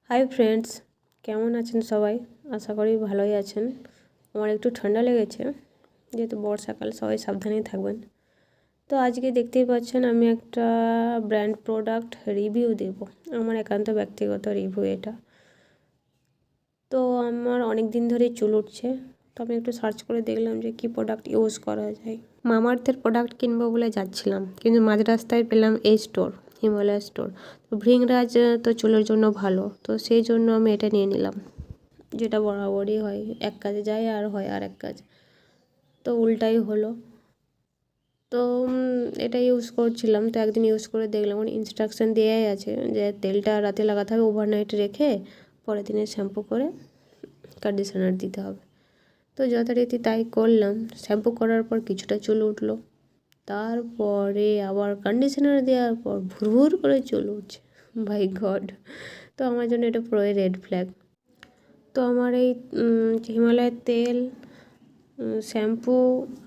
Hi friends, কেমন আছেন সবাই? আশা করি ভালোই আছেন। আমার একটু ঠান্ডা লেগেছে, যেহেতু বর্ষাকাল, সবাই সাবধানেই থাকবেন। তো আজকে দেখতেই পাচ্ছেন আমি একটা ব্র্যান্ড প্রোডাক্ট রিভিউ দেব। আমার একান্ত ব্যক্তিগত রিভিউ এটা। তো আমার অনেক দিন ধরেই চুল উঠছে, তো আমি একটু সার্চ করে দেখলাম যে কী প্রোডাক্ট ইউজ করা যায়। মামাআর্থের প্রোডাক্ট কিনবো বলে যাচ্ছিলাম, কিন্তু মাঝ রাস্তায় পেলাম এই স্টোর, হিমালয় স্টোর। তো ভৃঙ্গরাজ তো চুলের জন্য ভালো, তো সেই জন্য আমি এটা নিয়ে নিলাম, যেটা বরাবরই হয়, এক কাজে যায় আর হয় আর এক কাজ, তো উল্টাই হলো। তো এটা ইউজ করছিলাম, তো একদিন ইউজ করে দেখলাম ইনস্ট্রাকশান দেওয়াই আছে যে তেলটা রাতে লাগাতে হবে, ওভারনাইট রেখে পরের দিনে শ্যাম্পু করে কন্ডিশনার দিতে হবে। তো যথারীতি তাই করলাম। শ্যাম্পু করার পর কিছুটা চুল উঠলো, তারপরে আবার কন্ডিশনার দেওয়ার পর ভুরভুর করে চুল উঠছে। By God! তো আমার জন্য এটা পুরোই রেড ফ্ল্যাগ। তো আমার এই হিমালয়ের তেল, শ্যাম্পু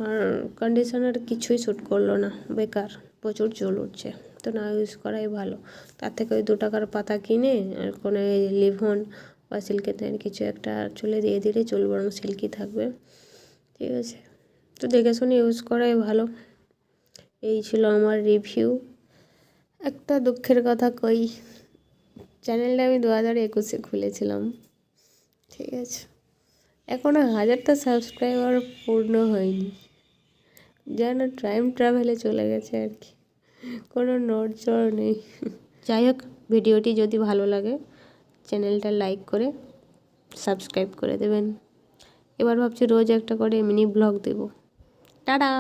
আর কন্ডিশনার কিছুই শ্যুট করলো না, বেকার। প্রচুর চুল উঠছে, তো না ইউজ করাই ভালো। তার থেকে ওই 2 টাকার পাতা কিনে আর কোনো লিভন বা সিল্কের তেল কিছু একটা চুলে দিয়ে দিলে চুল বরং সিল্কি থাকবে। ঠিক আছে, তো দেখে শুনে ইউজ করাই ভালো। এই ছিল আমার রিভিউ। একটা দুঃখের কথা কই, চ্যানেলটা আমি 2021-এ খুলেছিলাম। ঠিক আছে, এখনও 1000টা সাবস্ক্রাইবার পূর্ণ হয়নি, যেন টাইম ট্রাভেলে চলে গেছে আর কি, কোনো নড়চড় নেই। যাই হোক, ভিডিওটি যদি ভালো লাগে চ্যানেলটা লাইক করে সাবস্ক্রাইব করে দেবেন। এবার ভাবছি রোজ একটা করে মিনি ব্লগ দেব। টাটা।